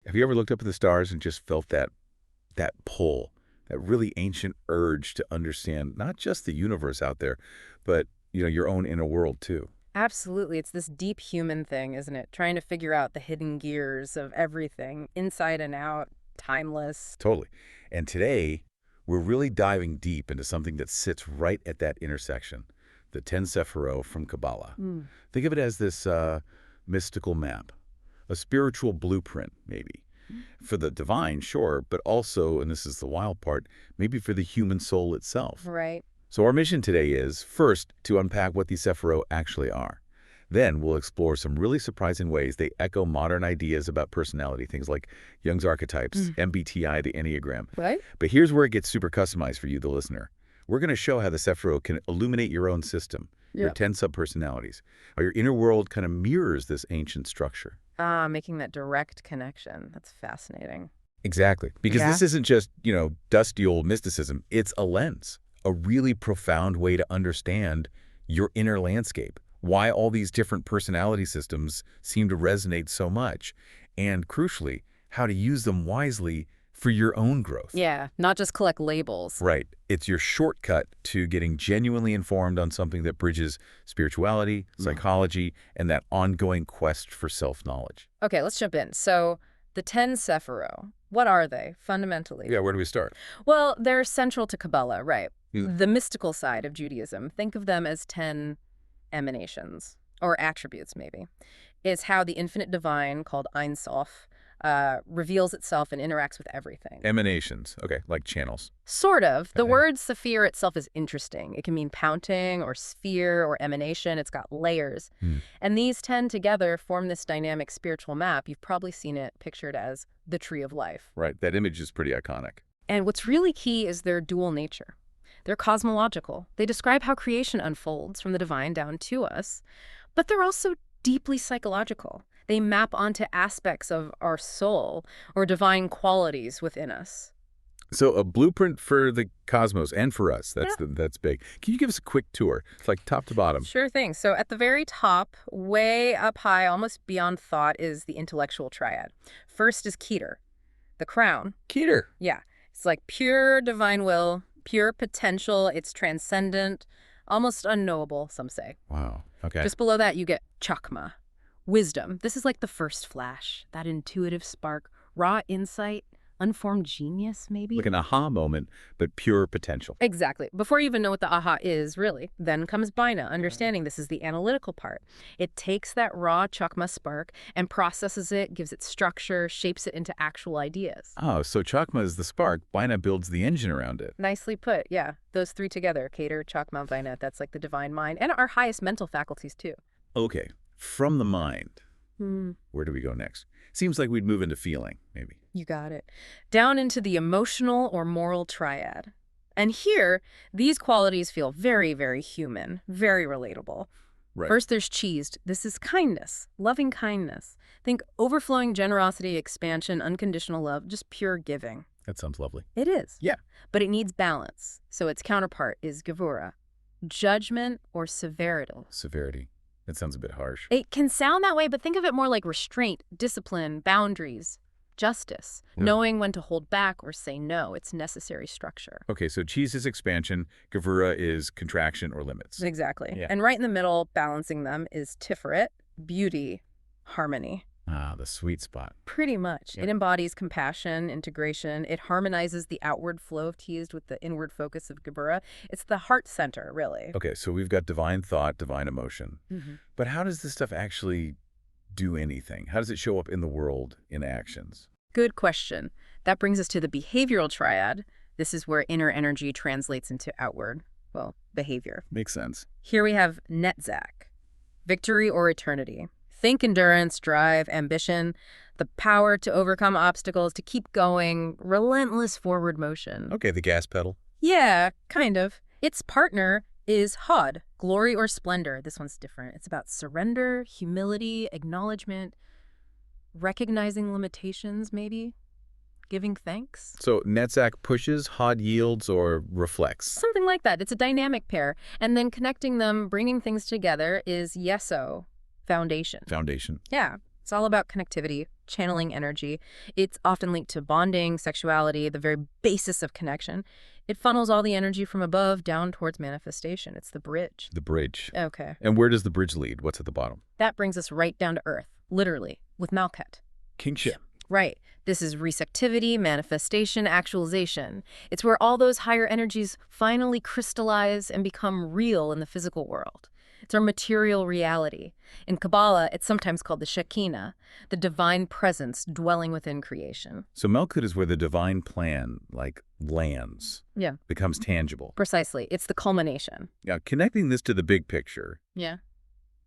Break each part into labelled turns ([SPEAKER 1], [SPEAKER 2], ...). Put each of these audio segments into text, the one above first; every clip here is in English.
[SPEAKER 1] Have you ever looked up at the stars and just felt that pull, that really ancient urge to understand not just the universe out there, but your own inner world too?
[SPEAKER 2] Absolutely. It's this deep human thing, isn't it? Trying to figure out the hidden gears of everything, inside and out, timeless.
[SPEAKER 1] Totally. And today, we're really diving deep into something that sits right at that intersection, the Ten Sefirot from Kabbalah. Think of it as this mystical map, a spiritual blueprint, maybe. For the divine, sure, but also, and this is the wild part, maybe for the human soul itself.
[SPEAKER 2] Right.
[SPEAKER 1] So our mission today is, first, to unpack what these Sefirot actually are. Then we'll explore some really surprising ways they echo modern ideas about personality, things like Jung's archetypes, MBTI, the Enneagram.
[SPEAKER 2] Right.
[SPEAKER 1] But here's where it gets super customized for you, the listener. We're going to show how the Sefirot can illuminate your own system, your 10 subpersonalities, how your inner world kind of mirrors this ancient structure.
[SPEAKER 2] Making that direct connection. That's fascinating.
[SPEAKER 1] Exactly. Because this isn't just, dusty old mysticism. It's a lens, a really profound way to understand your inner landscape, why all these different personality systems seem to resonate so much, and crucially, how to use them wisely for your own growth.
[SPEAKER 2] Yeah, not just collect labels.
[SPEAKER 1] Right. It's your shortcut to getting genuinely informed on something that bridges spirituality, psychology, and that ongoing quest for self-knowledge.
[SPEAKER 2] Okay, let's jump in. So the 10 Sefirot, what are they fundamentally?
[SPEAKER 1] Yeah, where do we start?
[SPEAKER 2] Well, they're central to Kabbalah, right? The mystical side of Judaism. Think of them as 10 emanations, or attributes maybe. It's how the infinite divine, called Ein Sof, reveals itself and interacts with everything.
[SPEAKER 1] Emanations. Okay, like channels.
[SPEAKER 2] Sort of. The word sephir itself is interesting. It can mean pouting or sphere or emanation. It's got layers. And these 10 together form this dynamic spiritual map. You've probably seen it pictured as the tree of life.
[SPEAKER 1] Right. That image is pretty iconic.
[SPEAKER 2] And what's really key is their dual nature. They're cosmological. They describe how creation unfolds from the divine down to us, but they're also deeply psychological. They map onto aspects of our soul or divine qualities within us.
[SPEAKER 1] So a blueprint for the cosmos and for us. That's big. Can you give us a quick tour? It's like top to bottom.
[SPEAKER 2] Sure thing. So at the very top, way up high, almost beyond thought, is the intellectual triad. First is Keter, the crown.
[SPEAKER 1] Keter.
[SPEAKER 2] Yeah. It's like pure divine will, pure potential. It's transcendent, almost unknowable, some say.
[SPEAKER 1] Wow. Okay.
[SPEAKER 2] Just below that, you get Chakma, wisdom. This is like the first flash, that intuitive spark, raw insight, unformed genius, maybe?
[SPEAKER 1] Like an aha moment, but pure potential.
[SPEAKER 2] Exactly. Before you even know what the aha is, really, then comes Bina, understanding this is the analytical part. It takes that raw Chakma spark and processes it, gives it structure, shapes it into actual ideas.
[SPEAKER 1] Oh, so Chakma is the spark. Bina builds the engine around it.
[SPEAKER 2] Nicely put, yeah. Those three together, Keter, Chakma, Bina, that's like the divine mind, and our highest mental faculties, too.
[SPEAKER 1] Okay. From the mind, where do we go next? Seems like we'd move into feeling, maybe.
[SPEAKER 2] You got it. Down into the emotional or moral triad. And here, these qualities feel very, very human, very relatable.
[SPEAKER 1] Right.
[SPEAKER 2] First, there's cheesed. This is kindness, loving kindness. Think overflowing generosity, expansion, unconditional love, just pure giving.
[SPEAKER 1] That sounds lovely.
[SPEAKER 2] It is.
[SPEAKER 1] Yeah.
[SPEAKER 2] But it needs balance. So its counterpart is Gevura, judgment or severity.
[SPEAKER 1] Severity. That sounds a bit harsh.
[SPEAKER 2] It can sound that way, but think of it more like restraint, discipline, boundaries, justice, knowing when to hold back or say no. It's necessary structure.
[SPEAKER 1] Okay, so cheese is expansion, Gevura is contraction or limits.
[SPEAKER 2] Exactly.
[SPEAKER 1] Yeah.
[SPEAKER 2] And right in the middle, balancing them, is Tiferet, beauty, harmony.
[SPEAKER 1] Ah, the sweet spot.
[SPEAKER 2] Pretty much.
[SPEAKER 1] Yep.
[SPEAKER 2] It embodies compassion, integration. It harmonizes the outward flow of teased with the inward focus of Gevura. It's the heart center, really.
[SPEAKER 1] Okay, so we've got divine thought, divine emotion. But how does this stuff actually do anything? How does it show up in the world in actions?
[SPEAKER 2] Good question. That brings us to the behavioral triad. This is where inner energy translates into outward, well, behavior.
[SPEAKER 1] Makes sense.
[SPEAKER 2] Here we have Netzach, victory or eternity. Think endurance, drive, ambition, the power to overcome obstacles, to keep going, relentless forward motion.
[SPEAKER 1] Okay, the gas pedal.
[SPEAKER 2] Yeah, kind of. Its partner is Hod, glory or splendor. This one's different. It's about surrender, humility, acknowledgement, recognizing limitations, maybe, giving thanks.
[SPEAKER 1] So Netzach pushes, Hod yields, or reflects.
[SPEAKER 2] Something like that. It's a dynamic pair. And then connecting them, bringing things together is Yeso, foundation.
[SPEAKER 1] Foundation.
[SPEAKER 2] Yeah, it's all about connectivity, channeling energy. It's often linked to bonding, sexuality, the very basis of connection. It funnels all the energy from above down towards manifestation. It's the bridge.
[SPEAKER 1] The bridge.
[SPEAKER 2] Okay.
[SPEAKER 1] And where does the bridge lead? What's at the bottom?
[SPEAKER 2] That brings us right down to earth, literally, with Malkhut.
[SPEAKER 1] Kingship.
[SPEAKER 2] Right. This is receptivity, manifestation, actualization. It's where all those higher energies finally crystallize and become real in the physical world. It's our material reality. In Kabbalah, it's sometimes called the Shekinah, the divine presence dwelling within creation.
[SPEAKER 1] So Malkhut is where the divine plan, like, lands.
[SPEAKER 2] Yeah.
[SPEAKER 1] Becomes tangible.
[SPEAKER 2] Precisely. It's the culmination.
[SPEAKER 1] Now, connecting this to the big picture,
[SPEAKER 2] Yeah.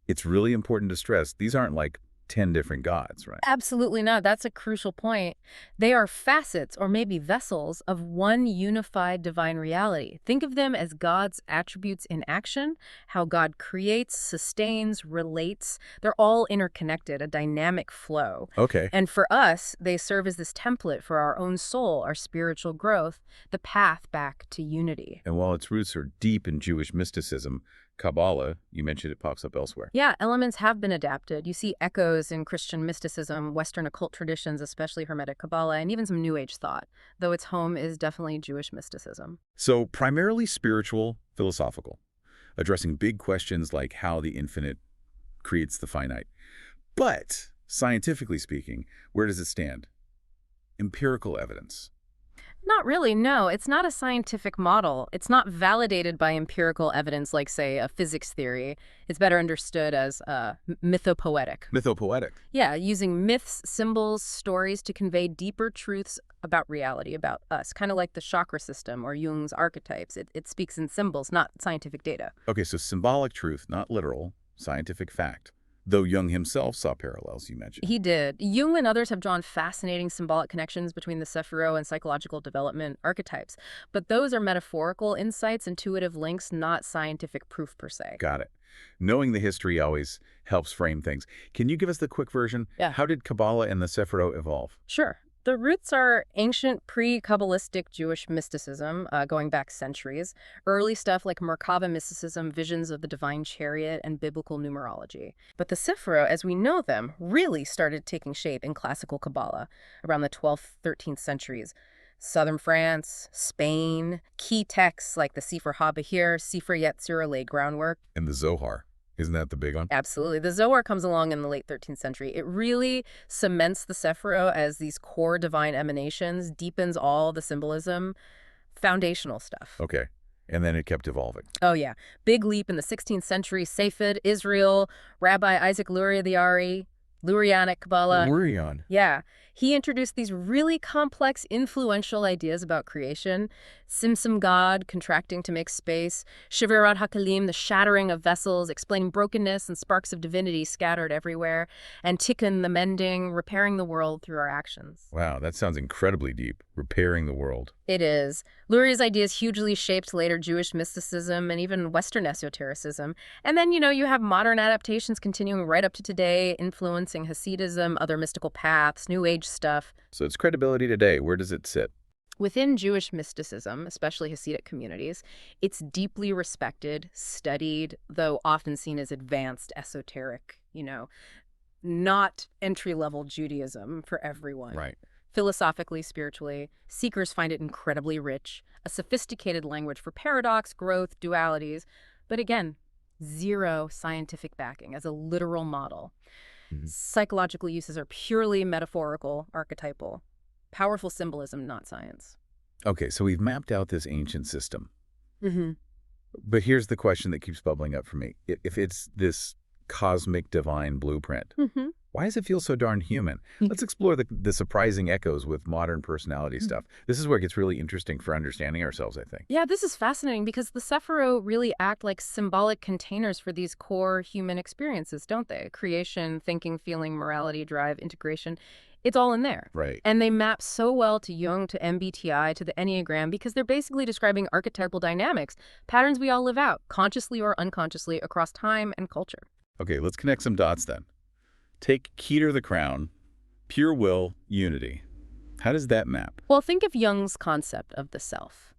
[SPEAKER 1] it's really important to stress these aren't like 10 different gods, right?
[SPEAKER 2] Absolutely not. That's a crucial point. They are facets or maybe vessels of one unified divine reality. Think of them as God's attributes in action, how God creates, sustains, relates. They're all interconnected, a dynamic flow.
[SPEAKER 1] Okay.
[SPEAKER 2] And for us, they serve as this template for our own soul, our spiritual growth, the path back to unity.
[SPEAKER 1] And while its roots are deep in Jewish mysticism, Kabbalah, you mentioned it pops up elsewhere.
[SPEAKER 2] Yeah, elements have been adapted. You see echoes in Christian mysticism, Western occult traditions, especially Hermetic Kabbalah, and even some New Age thought, though its home is definitely Jewish mysticism.
[SPEAKER 1] So primarily spiritual, philosophical, addressing big questions like how the infinite creates the finite. But scientifically speaking, where does it stand? Empirical evidence.
[SPEAKER 2] Not really, no. It's not a scientific model. It's not validated by empirical evidence like, say, a physics theory. It's better understood as mythopoetic.
[SPEAKER 1] Mythopoetic.
[SPEAKER 2] Yeah, using myths, symbols, stories to convey deeper truths about reality, about us, kind of like the chakra system or Jung's archetypes. It speaks in symbols, not scientific data.
[SPEAKER 1] Okay, so symbolic truth, not literal, scientific fact. Though Jung himself saw parallels, you mentioned.
[SPEAKER 2] He did. Jung and others have drawn fascinating symbolic connections between the Sefirot and psychological development archetypes. But those are metaphorical insights, intuitive links, not scientific proof per se.
[SPEAKER 1] Got it. Knowing the history always helps frame things. Can you give us the quick version?
[SPEAKER 2] Yeah.
[SPEAKER 1] How did Kabbalah and the Sefirot evolve?
[SPEAKER 2] Sure. The roots are ancient pre-Kabbalistic Jewish mysticism, going back centuries. Early stuff like Merkava mysticism, visions of the divine chariot, and biblical numerology. But the Sefirot, as we know them, really started taking shape in classical Kabbalah around the 12th, 13th centuries. Southern France, Spain, key texts like the Sefer HaBahir, Sefer Yetzirah laid groundwork.
[SPEAKER 1] And the Zohar. Isn't that the big one?
[SPEAKER 2] Absolutely. The Zohar comes along in the late 13th century. It really cements the Sefirot as these core divine emanations, deepens all the symbolism, foundational stuff.
[SPEAKER 1] Okay. And then it kept evolving.
[SPEAKER 2] Oh, yeah. Big leap in the 16th century, Safed, Israel, Rabbi Isaac Luria the Ari, Lurianic Kabbalah.
[SPEAKER 1] Lurian.
[SPEAKER 2] Yeah. He introduced these really complex, influential ideas about creation. Tzimtzum God, contracting to make space. Shivirat HaKalim, the shattering of vessels, explaining brokenness and sparks of divinity scattered everywhere. And Tikkun, the mending, repairing the world through our actions.
[SPEAKER 1] Wow, that sounds incredibly deep. Repairing the world.
[SPEAKER 2] It is. Luria's ideas hugely shaped later Jewish mysticism and even Western esotericism. And then, you have modern adaptations continuing right up to today, influencing Hasidism, other mystical paths, New Age stuff.
[SPEAKER 1] So its credibility today, where does it sit?
[SPEAKER 2] Within Jewish mysticism, especially Hasidic communities, it's deeply respected, studied, though often seen as advanced, esoteric, not entry-level Judaism for everyone.
[SPEAKER 1] Right.
[SPEAKER 2] Philosophically, spiritually, seekers find it incredibly rich, a sophisticated language for paradox, growth, dualities, but again, zero scientific backing as a literal model. Psychological uses are purely metaphorical, archetypal. Powerful symbolism, not science.
[SPEAKER 1] Okay, so we've mapped out this ancient system.
[SPEAKER 2] Mm-hmm.
[SPEAKER 1] But here's the question that keeps bubbling up for me. If it's this cosmic divine blueprint, why does it feel so darn human? Let's explore the surprising echoes with modern personality stuff. This is where it gets really interesting for understanding ourselves, I think.
[SPEAKER 2] Yeah, this is fascinating because the Sefirot really act like symbolic containers for these core human experiences, don't they? Creation, thinking, feeling, morality, drive, integration. It's all in there.
[SPEAKER 1] Right.
[SPEAKER 2] And they map so well to Jung, to MBTI, to the Enneagram, because they're basically describing archetypal dynamics, patterns we all live out, consciously or unconsciously, across time and culture.
[SPEAKER 1] Okay, let's connect some dots then. Take Keter the crown, pure will, unity. How does that map?
[SPEAKER 2] Well, think of Jung's concept of the self.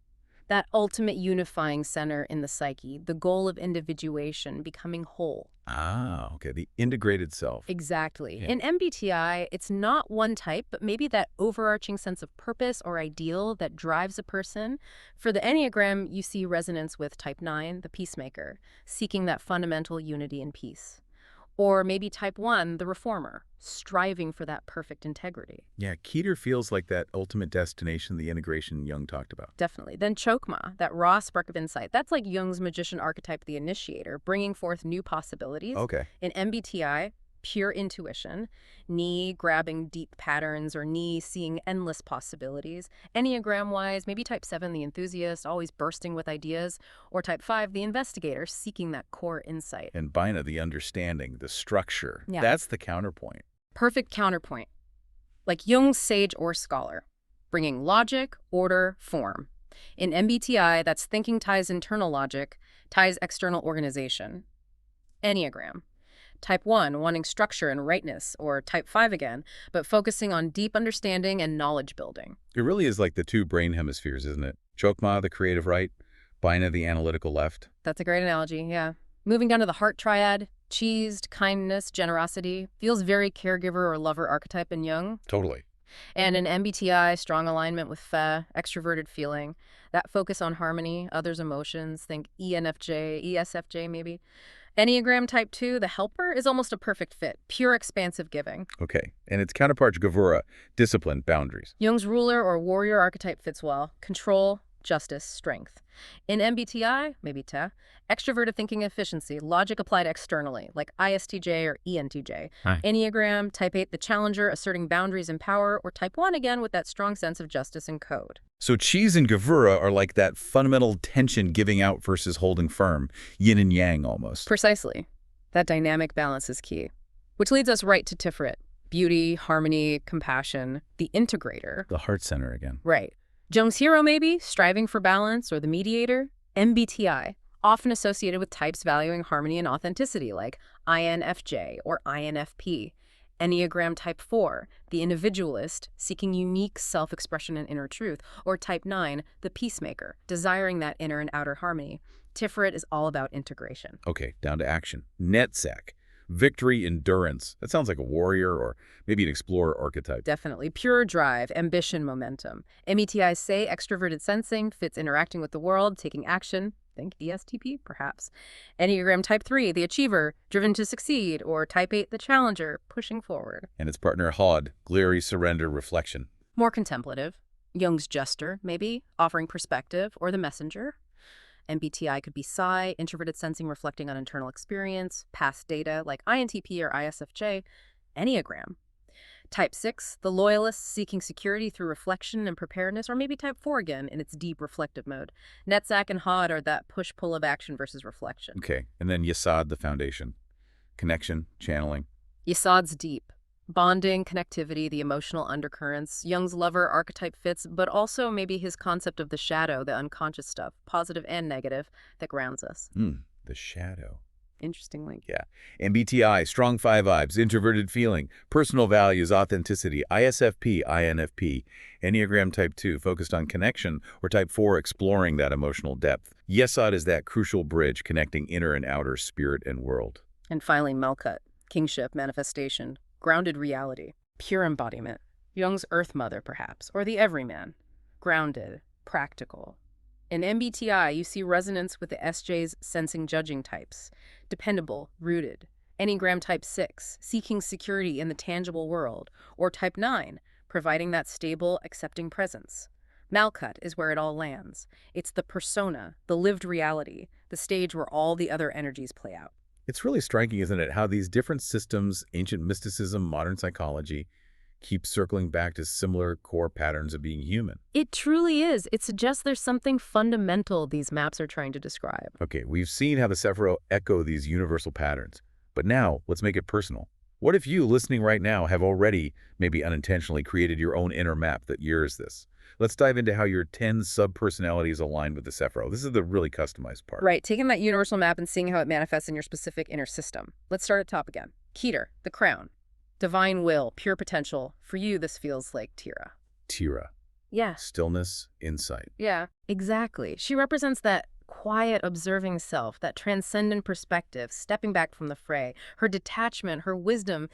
[SPEAKER 2] That ultimate unifying center in the psyche, the goal of individuation, becoming whole.
[SPEAKER 1] Ah, okay, the integrated self.
[SPEAKER 2] Exactly.
[SPEAKER 1] Yeah.
[SPEAKER 2] In MBTI, it's not one type, but maybe that overarching sense of purpose or ideal that drives a person. For the Enneagram, you see resonance with type 9, the peacemaker, seeking that fundamental unity and peace. Or maybe type 1, the reformer, striving for that perfect integrity.
[SPEAKER 1] Yeah, Keter feels like that ultimate destination, the integration Jung talked about.
[SPEAKER 2] Definitely. Then Chokmah, that raw spark of insight. That's like Jung's magician archetype, the initiator, bringing forth new possibilities.
[SPEAKER 1] Okay.
[SPEAKER 2] In MBTI, pure intuition, Ni grabbing deep patterns or Ni seeing endless possibilities. Enneagram-wise, maybe type 7, the enthusiast, always bursting with ideas, or type 5, the investigator, seeking that core insight.
[SPEAKER 1] And Bina, the understanding, the structure.
[SPEAKER 2] Yeah.
[SPEAKER 1] That's the counterpoint.
[SPEAKER 2] Perfect counterpoint. Like Jung's sage or scholar, bringing logic, order, form. In MBTI, that's thinking ties internal logic, ties external organization. Enneagram. Type 1, wanting structure and rightness, or type 5 again, but focusing on deep understanding and knowledge building.
[SPEAKER 1] It really is like the two brain hemispheres, isn't it? Chokmah, the creative right, Bina, the analytical left.
[SPEAKER 2] That's a great analogy, yeah. Moving down to the heart triad, cheesed, kindness, generosity, feels very caregiver or lover archetype in Jung.
[SPEAKER 1] Totally.
[SPEAKER 2] And in MBTI, strong alignment with Fe, extroverted feeling, that focus on harmony, others' emotions, think ENFJ, ESFJ maybe. Enneagram type 2, the helper, is almost a perfect fit, pure expansive giving.
[SPEAKER 1] Okay. And its counterpart, Gavura, discipline, boundaries.
[SPEAKER 2] Jung's ruler or warrior archetype fits well, control, justice, strength. In MBTI, maybe Te, extroverted thinking efficiency, logic applied externally, like ISTJ or ENTJ.
[SPEAKER 1] Hi.
[SPEAKER 2] Enneagram, type 8, the challenger, asserting boundaries and power, or type 1 again with that strong sense of justice and code.
[SPEAKER 1] So cheese and Gavura are like that fundamental tension giving out versus holding firm, yin and yang almost.
[SPEAKER 2] Precisely. That dynamic balance is key. Which leads us right to Tiferet. Beauty, harmony, compassion, the integrator.
[SPEAKER 1] The heart center again.
[SPEAKER 2] Right. Jung's hero maybe, striving for balance, or the mediator. MBTI, often associated with types valuing harmony and authenticity, like INFJ or INFP. Enneagram type 4, the individualist, seeking unique self-expression and inner truth, or type 9, the peacemaker, desiring that inner and outer harmony. Tiferet is all about integration.
[SPEAKER 1] Okay, down to action. Netzach, victory, endurance. That sounds like a warrior or maybe an explorer archetype.
[SPEAKER 2] Definitely. Pure drive, ambition, momentum. MBTI say extroverted sensing, fits interacting with the world, taking action. Think ESTP, perhaps. Enneagram type 3, the achiever, driven to succeed, or type 8, the challenger, pushing forward.
[SPEAKER 1] And its partner, Hod, glary, surrender, reflection.
[SPEAKER 2] More contemplative. Jung's jester, maybe, offering perspective, or the messenger. MBTI could be Psi, introverted sensing, reflecting on internal experience, past data, like INTP or ISFJ. Enneagram. Type 6, the loyalist, seeking security through reflection and preparedness, or maybe type 4 again, in its deep reflective mode. Netzach and Hod are that push-pull of action versus reflection.
[SPEAKER 1] Okay, and then Yesod, the foundation. Connection, channeling.
[SPEAKER 2] Yesod's deep. Bonding, connectivity, the emotional undercurrents. Jung's lover archetype fits, but also maybe his concept of the shadow, the unconscious stuff, positive and negative, that grounds us.
[SPEAKER 1] The shadow.
[SPEAKER 2] Interesting link.
[SPEAKER 1] Yeah. MBTI, strong 5 vibes, introverted feeling, personal values, authenticity, ISFP, INFP, Enneagram type 2, focused on connection, or type 4, exploring that emotional depth. Yesod is that crucial bridge connecting inner and outer spirit and world.
[SPEAKER 2] And finally, Malkhut, kingship, manifestation, grounded reality, pure embodiment. Jung's Earth Mother, perhaps, or the everyman, grounded, practical. In MBTI, you see resonance with the SJ's sensing judging types, dependable, rooted. Enneagram type 6, seeking security in the tangible world, or type 9, providing that stable, accepting presence. Malkhut is where it all lands. It's the persona, the lived reality, the stage where all the other energies play out.
[SPEAKER 1] It's really striking, isn't it, how these different systems, ancient mysticism, modern psychology, keep circling back to similar core patterns of being human.
[SPEAKER 2] It truly is. It suggests there's something fundamental these maps are trying to describe.
[SPEAKER 1] Okay, we've seen how the Sefirot echo these universal patterns, but now let's make it personal. What if you, listening right now, have already, maybe unintentionally, created your own inner map that mirrors this? Let's dive into how your 10 subpersonalities align with the Sefirot. This is the really customized part.
[SPEAKER 2] Right, taking that universal map and seeing how it manifests in your specific inner system. Let's start at top again. Keter, the crown. Divine will, pure potential. For you, this feels like Tira.
[SPEAKER 1] Tira.
[SPEAKER 2] Yeah.
[SPEAKER 1] Stillness, insight.
[SPEAKER 2] Yeah, exactly. She represents that quiet, observing self, that transcendent perspective, stepping back from the fray. Her detachment, her wisdom,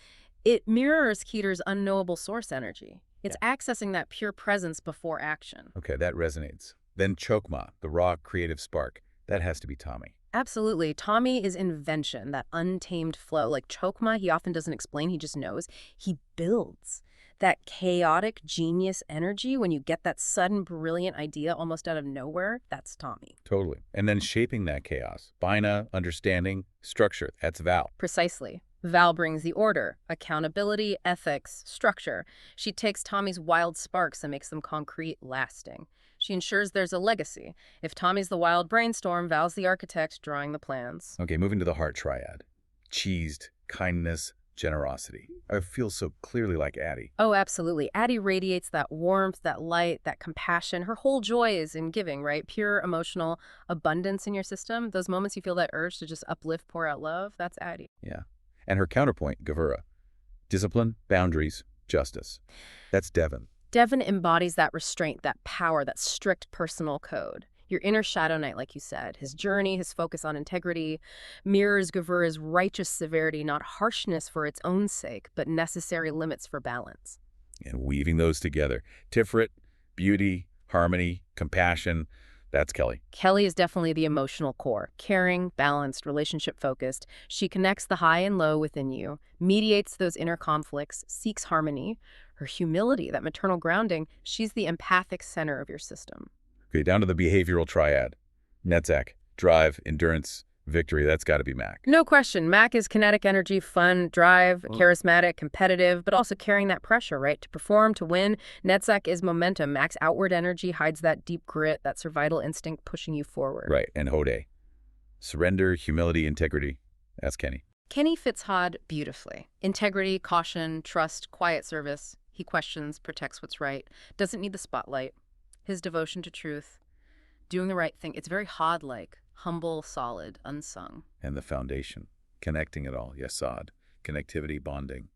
[SPEAKER 2] it mirrors Keter's unknowable source energy. It's accessing that pure presence before action.
[SPEAKER 1] Okay, that resonates. Then Chokmah, the raw creative spark. That has to be Tommy.
[SPEAKER 2] Absolutely. Tommy is invention, that untamed flow. Like Chokmah, he often doesn't explain, he just knows. He builds. That chaotic genius energy, when you get that sudden brilliant idea almost out of nowhere, that's Tommy.
[SPEAKER 1] Totally. And then shaping that chaos. Bina, understanding, structure. That's Val.
[SPEAKER 2] Precisely. Val brings the order, accountability, ethics, structure. She takes Tommy's wild sparks and makes them concrete, lasting. She ensures there's a legacy. If Tommy's the wild brainstorm, Val's the architect drawing the plans.
[SPEAKER 1] Okay, moving to the heart triad. Cheesed, kindness, generosity. I feel so clearly like Addie.
[SPEAKER 2] Oh, absolutely. Addie radiates that warmth, that light, that compassion. Her whole joy is in giving, right? Pure emotional abundance in your system. Those moments you feel that urge to just uplift, pour out love, that's Addie.
[SPEAKER 1] Yeah. And her counterpoint, Gevura. Discipline, boundaries, justice. That's Devin.
[SPEAKER 2] Devin embodies that restraint, that power, that strict personal code. Your inner shadow knight, like you said. His journey, his focus on integrity, mirrors Gevura's righteous severity, not harshness for its own sake, but necessary limits for balance.
[SPEAKER 1] And weaving those together. Tiferet, beauty, harmony, compassion. That's Kelly.
[SPEAKER 2] Kelly is definitely the emotional core. Caring, balanced, relationship-focused. She connects the high and low within you, mediates those inner conflicts, seeks harmony. Her humility, that maternal grounding, she's the empathic center of your system.
[SPEAKER 1] Okay, down to the behavioral triad. Netzach, drive, endurance, victory. That's got to be Mac.
[SPEAKER 2] No question. Mac is kinetic energy, fun, drive, charismatic, competitive, but also carrying that pressure, right? To perform, to win. Netzach is momentum. Mac's outward energy hides that deep grit, that survival instinct pushing you forward.
[SPEAKER 1] Right, and Hode. Surrender, humility, integrity. That's Kenny.
[SPEAKER 2] Kenny fits Hod beautifully. Integrity, caution, trust, quiet service. He questions, protects what's right, doesn't need the spotlight. His devotion to truth, doing the right thing. It's very Hod-like, humble, solid, unsung.
[SPEAKER 1] And the foundation, connecting it all. Yesod, connectivity, bonding.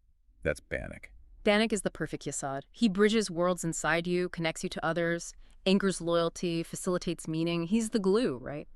[SPEAKER 1] That's Bannock.
[SPEAKER 2] Bannock is the perfect Yesod. He bridges worlds inside you, connects you to others, anchors loyalty, facilitates meaning. He's the glue, right?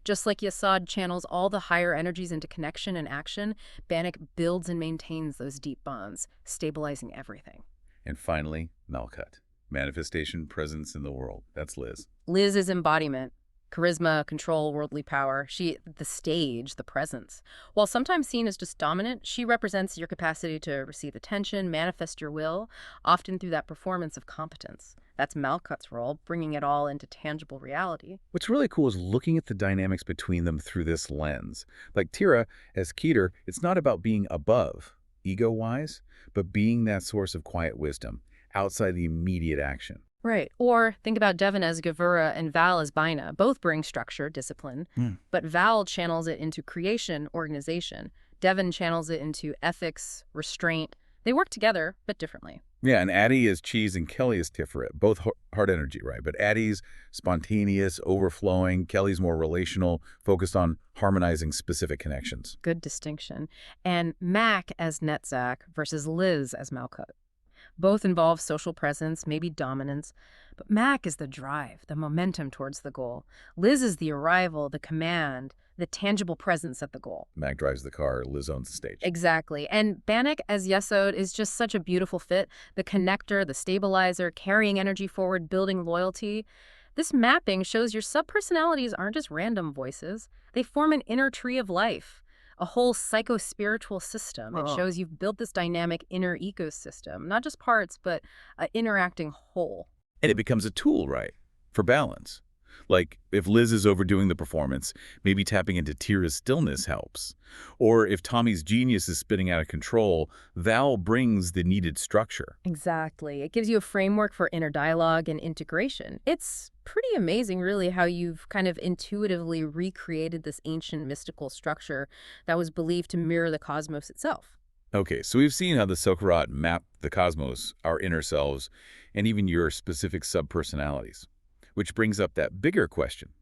[SPEAKER 2] Just like Yesod channels all the higher energies into connection and action, Bannock builds and maintains those deep bonds, stabilizing everything.
[SPEAKER 1] And finally, Malkhut. Manifestation, presence in the world. That's Liz.
[SPEAKER 2] Liz is embodiment. Charisma, control, worldly power. The stage, the presence. While sometimes seen as just dominant, she represents your capacity to receive attention, manifest your will, often through that performance of competence. That's Malkhut's role, bringing it all into tangible reality.
[SPEAKER 1] What's really cool is looking at the dynamics between them through this lens. Like Tira, as Keter, it's not about being above, ego-wise, but being that source of quiet wisdom outside the immediate action.
[SPEAKER 2] Right. Or think about Devin as Gevura and Val as Bina. Both bring structure, discipline, but Val channels it into creation, organization. Devin channels it into ethics, restraint. They work together, but differently.
[SPEAKER 1] Yeah, and Addie is cheese and Kelly is Tiferet. Both hard energy, right? But Addie's spontaneous, overflowing. Kelly's more relational, focused on harmonizing specific connections.
[SPEAKER 2] Good distinction. And Mac as Netzach versus Liz as Malkhut. Both involve social presence, maybe dominance, but Mac is the drive, the momentum towards the goal. Liz is the arrival, the command, the tangible presence at the goal.
[SPEAKER 1] Mac drives the car, Liz owns the stage.
[SPEAKER 2] Exactly. And Bannock as Yesod is just such a beautiful fit. The connector, the stabilizer, carrying energy forward, building loyalty. This mapping shows your subpersonalities aren't just random voices. They form an inner tree of life. A whole psycho-spiritual system. It shows you've built this dynamic inner ecosystem, not just parts, but an interacting whole.
[SPEAKER 1] And it becomes a tool, right, for balance. Like, if Liz is overdoing the performance, maybe tapping into Tira's stillness helps. Or if Tommy's genius is spinning out of control, Val brings the needed structure.
[SPEAKER 2] Exactly. It gives you a framework for inner dialogue and integration. It's pretty amazing, really, how you've kind of intuitively recreated this ancient mystical structure that was believed to mirror the cosmos itself.
[SPEAKER 1] Okay, so we've seen how the Sefirot map the cosmos, our inner selves, and even your specific subpersonalities. Which brings up that bigger question.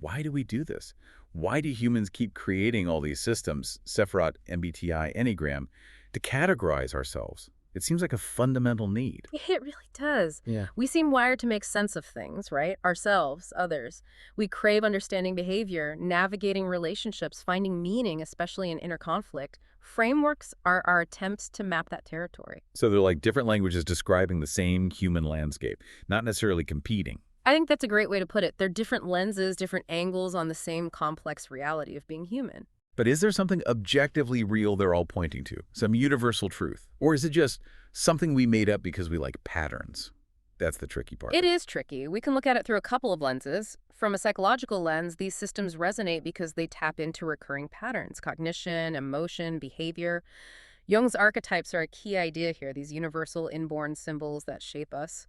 [SPEAKER 1] Why do we do this? Why do humans keep creating all these systems, Sefirot, MBTI, Enneagram, to categorize ourselves? It seems like a fundamental need.
[SPEAKER 2] It really does.
[SPEAKER 1] Yeah.
[SPEAKER 2] We seem wired to make sense of things, right? Ourselves, others. We crave understanding behavior, navigating relationships, finding meaning, especially in inner conflict. Frameworks are our attempts to map that territory.
[SPEAKER 1] So they're like different languages describing the same human landscape, not necessarily competing.
[SPEAKER 2] I think that's a great way to put it. They're different lenses, different angles on the same complex reality of being human.
[SPEAKER 1] But is there something objectively real they're all pointing to? Some universal truth? Or is it just something we made up because we like patterns? That's the tricky part.
[SPEAKER 2] It is tricky. We can look at it through a couple of lenses. From a psychological lens, these systems resonate because they tap into recurring patterns, cognition, emotion, behavior. Jung's archetypes are a key idea here, these universal inborn symbols that shape us.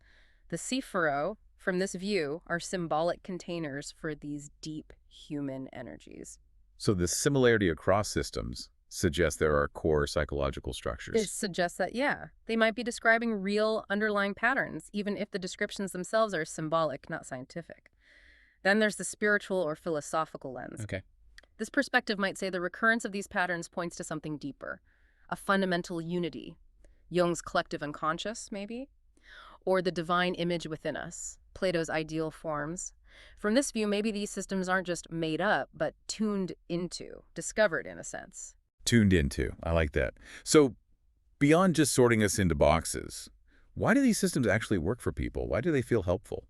[SPEAKER 2] The Sefirot, from this view, are symbolic containers for these deep human energies.
[SPEAKER 1] So the similarity across systems suggests there are core psychological
[SPEAKER 2] It
[SPEAKER 1] structures.
[SPEAKER 2] suggests that, yeah, they might be describing real underlying patterns, even if the descriptions themselves are symbolic, not scientific. Then there's the spiritual or philosophical lens.
[SPEAKER 1] Okay.
[SPEAKER 2] This perspective might say the recurrence of these patterns points to something deeper, a fundamental unity, Jung's collective unconscious, maybe, or the divine image within us, Plato's ideal forms. From this view, maybe these systems aren't just made up, but tuned into, discovered in a sense.
[SPEAKER 1] Tuned into. I like that. So beyond just sorting us into boxes, why do these systems actually work for people? Why do they feel helpful?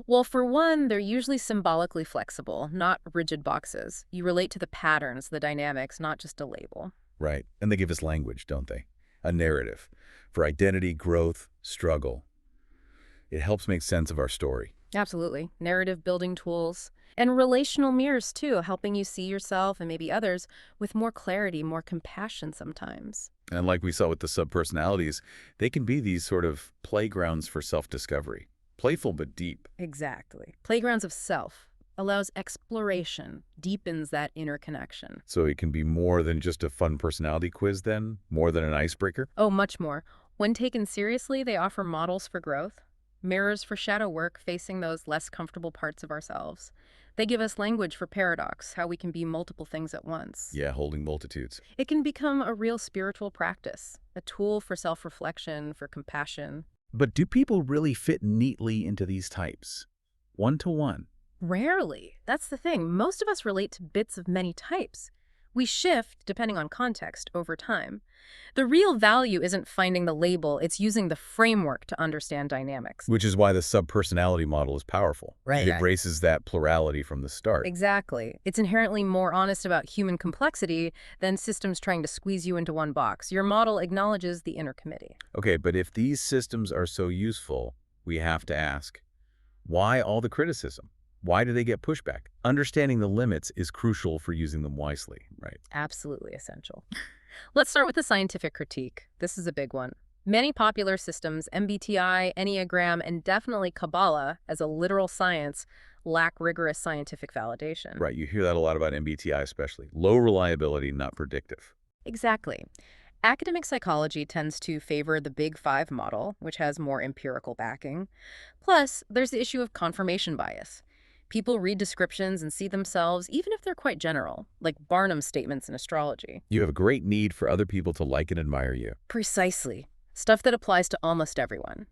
[SPEAKER 2] Well, for one, they're usually symbolically flexible, not rigid boxes. You relate to the patterns, the dynamics, not just a label.
[SPEAKER 1] Right. And they give us language, don't they? A narrative for identity, growth, struggle. It helps make sense of our story.
[SPEAKER 2] Absolutely. Narrative building tools. And relational mirrors, too, helping you see yourself and maybe others with more clarity, more compassion sometimes.
[SPEAKER 1] And like we saw with the subpersonalities, they can be these sort of playgrounds for self-discovery. Playful but deep.
[SPEAKER 2] Exactly. Playgrounds of self allows exploration, deepens that inner connection.
[SPEAKER 1] So it can be more than just a fun personality quiz then? More than an icebreaker?
[SPEAKER 2] Oh, much more. When taken seriously, they offer models for growth, mirrors for shadow work, facing those less comfortable parts of ourselves. They give us language for paradox, how we can be multiple things at once.
[SPEAKER 1] Yeah, holding multitudes.
[SPEAKER 2] It can become a real spiritual practice, a tool for self-reflection, for compassion.
[SPEAKER 1] But do people really fit neatly into these types? One-to-one?
[SPEAKER 2] Rarely. That's the thing. Most of us relate to bits of many types. We shift, depending on context, over time. The real value isn't finding the label, it's using the framework to understand dynamics.
[SPEAKER 1] Which is why the subpersonality model is powerful.
[SPEAKER 2] Right.
[SPEAKER 1] It embraces that plurality from the start.
[SPEAKER 2] Exactly. It's inherently more honest about human complexity than systems trying to squeeze you into one box. Your model acknowledges the inner committee.
[SPEAKER 1] Okay, but if these systems are so useful, we have to ask, why all the criticism? Why do they get pushback? Understanding the limits is crucial for using them wisely, right?
[SPEAKER 2] Absolutely essential. Let's start with the scientific critique. This is a big one. Many popular systems, MBTI, Enneagram, and definitely Kabbalah, as a literal science, lack rigorous scientific validation.
[SPEAKER 1] Right, you hear that a lot about MBTI especially. Low reliability, not predictive.
[SPEAKER 2] Exactly. Academic psychology tends to favor the Big Five model, which has more empirical backing. Plus, there's the issue of confirmation bias. People read descriptions and see themselves, even if they're quite general, like Barnum's statements in astrology.
[SPEAKER 1] You have a great need for other people to like and admire you.
[SPEAKER 2] Precisely. Stuff that applies to almost everyone.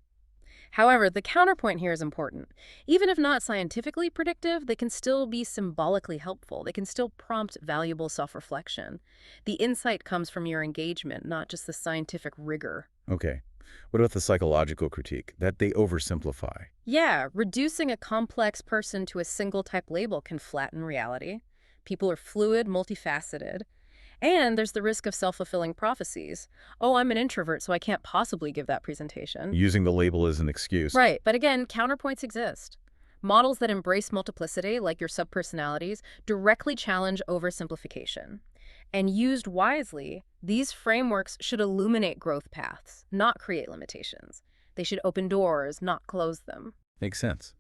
[SPEAKER 2] However, the counterpoint here is important. Even if not scientifically predictive, they can still be symbolically helpful. They can still prompt valuable self-reflection. The insight comes from your engagement, not just the scientific rigor.
[SPEAKER 1] Okay. What about the psychological critique? That they oversimplify.
[SPEAKER 2] Yeah, reducing a complex person to a single type label can flatten reality. People are fluid, multifaceted. And there's the risk of self-fulfilling prophecies. Oh, I'm an introvert, so I can't possibly give that presentation.
[SPEAKER 1] Using the label as an excuse.
[SPEAKER 2] Right, but again, counterpoints exist. Models that embrace multiplicity, like your subpersonalities, directly challenge oversimplification. And used wisely, these frameworks should illuminate growth paths, not create limitations. They should open doors, not close them.
[SPEAKER 1] Makes sense.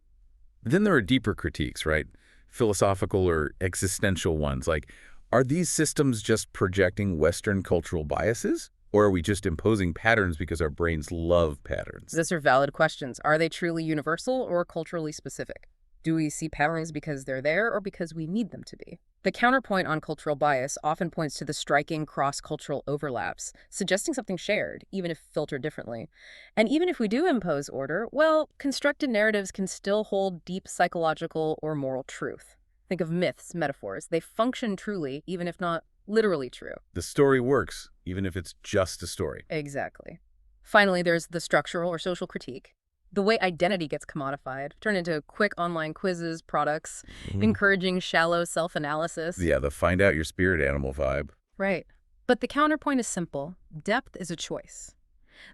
[SPEAKER 1] Then there are deeper critiques, right? Philosophical or existential ones, like, are these systems just projecting Western cultural biases? Or are we just imposing patterns because our brains love patterns?
[SPEAKER 2] These are valid questions. Are they truly universal or culturally specific? Do we see patterns because they're there or because we need them to be? The counterpoint on cultural bias often points to the striking cross-cultural overlaps, suggesting something shared, even if filtered differently. And even if we do impose order, well, constructed narratives can still hold deep psychological or moral truth. Think of myths, metaphors. They function truly, even if not literally true.
[SPEAKER 1] The story works, even if it's just a story.
[SPEAKER 2] Exactly. Finally, there's the structural or social critique. The way identity gets commodified, turned into quick online quizzes, products, encouraging shallow self-analysis.
[SPEAKER 1] Yeah, the find out your spirit animal vibe.
[SPEAKER 2] Right. But the counterpoint is simple. Depth is a choice.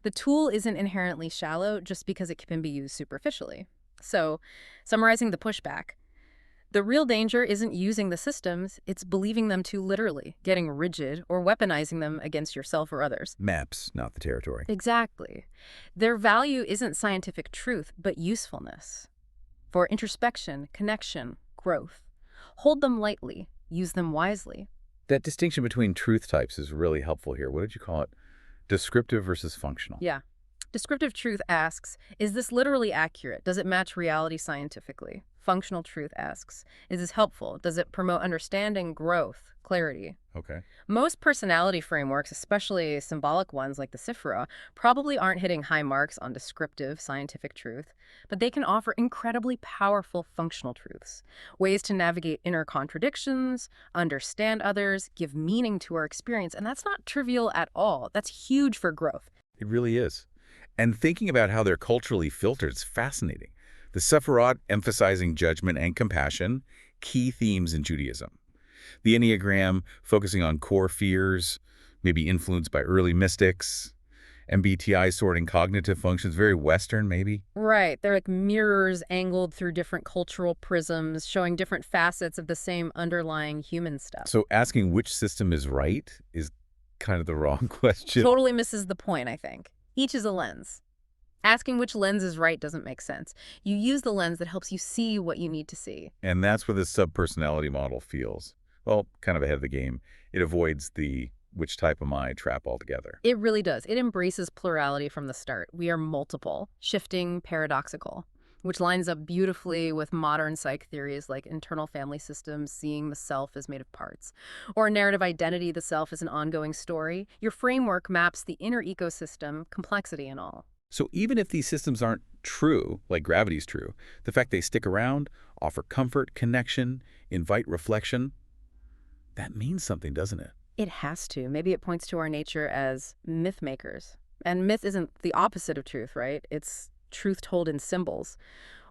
[SPEAKER 2] The tool isn't inherently shallow just because it can be used superficially. So, summarizing the pushback, the real danger isn't using the systems, it's believing them too literally, getting rigid, or weaponizing them against yourself or others.
[SPEAKER 1] Maps, not the territory.
[SPEAKER 2] Exactly. Their value isn't scientific truth, but usefulness. For introspection, connection, growth. Hold them lightly, use them wisely.
[SPEAKER 1] That distinction between truth types is really helpful here. What did you call it? Descriptive versus functional.
[SPEAKER 2] Yeah. Descriptive truth asks, is this literally accurate? Does it match reality scientifically? Functional truth asks, is this helpful? Does it promote understanding, growth, clarity?
[SPEAKER 1] Okay.
[SPEAKER 2] Most personality frameworks, especially symbolic ones like the Sefirot, probably aren't hitting high marks on descriptive scientific truth, but they can offer incredibly powerful functional truths, ways to navigate inner contradictions, understand others, give meaning to our experience, and that's not trivial at all. That's huge for growth.
[SPEAKER 1] It really is. And thinking about how they're culturally filtered is fascinating. The Sefirot emphasizing judgment and compassion, key themes in Judaism. The Enneagram focusing on core fears, maybe influenced by early mystics. MBTI sorting cognitive functions, very Western maybe.
[SPEAKER 2] Right. They're like mirrors angled through different cultural prisms, showing different facets of the same underlying human stuff.
[SPEAKER 1] So asking which system is right is kind of the wrong question.
[SPEAKER 2] Totally misses the point, I think. Each is a lens. Asking which lens is right doesn't make sense. You use the lens that helps you see what you need to see.
[SPEAKER 1] And that's where the subpersonality model feels, well, kind of ahead of the game. It avoids the which type am I trap altogether.
[SPEAKER 2] It really does. It embraces plurality from the start. We are multiple, shifting, paradoxical, which lines up beautifully with modern psych theories like internal family systems, seeing the self as made of parts, or narrative identity, the self as an ongoing story. Your framework maps the inner ecosystem, complexity and all.
[SPEAKER 1] So even if these systems aren't true, like gravity's true, the fact they stick around, offer comfort, connection, invite reflection, that means something, doesn't it?
[SPEAKER 2] It has to. Maybe it points to our nature as myth makers. And myth isn't the opposite of truth, right? It's truth told in symbols.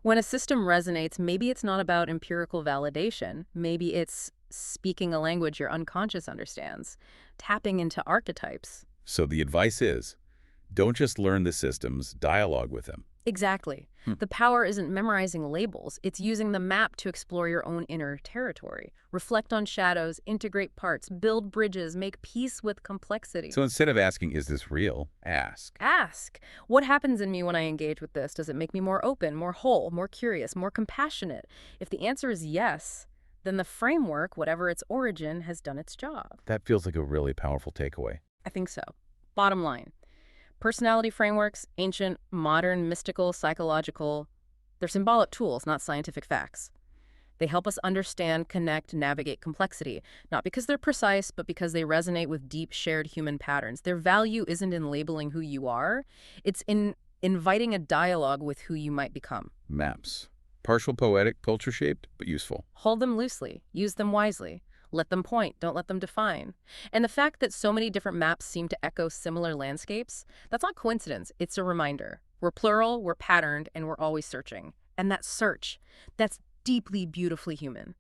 [SPEAKER 2] When a system resonates, maybe it's not about empirical validation. Maybe it's speaking a language your unconscious understands, tapping into archetypes.
[SPEAKER 1] So the advice is, don't just learn the systems, dialogue with them.
[SPEAKER 2] Exactly. The power isn't memorizing labels. It's using the map to explore your own inner territory. Reflect on shadows, integrate parts, build bridges, make peace with complexity.
[SPEAKER 1] So instead of asking, is this real, ask.
[SPEAKER 2] Ask, what happens in me when I engage with this? Does it make me more open, more whole, more curious, more compassionate? If the answer is yes, then the framework, whatever its origin, has done its job.
[SPEAKER 1] That feels like a really powerful takeaway.
[SPEAKER 2] I think so. Bottom line. Personality frameworks, ancient, modern, mystical, psychological, they're symbolic tools, not scientific facts. They help us understand, connect, navigate complexity, not because they're precise, but because they resonate with deep shared human patterns. Their value isn't in labeling who you are, it's in inviting a dialogue with who you might become.
[SPEAKER 1] Maps. Partial poetic, culture-shaped, but useful.
[SPEAKER 2] Hold them loosely, use them wisely. Let them point, don't let them define. And the fact that so many different maps seem to echo similar landscapes, that's not coincidence, it's a reminder. We're plural, we're patterned, and we're always searching. And that search, that's deeply, beautifully human.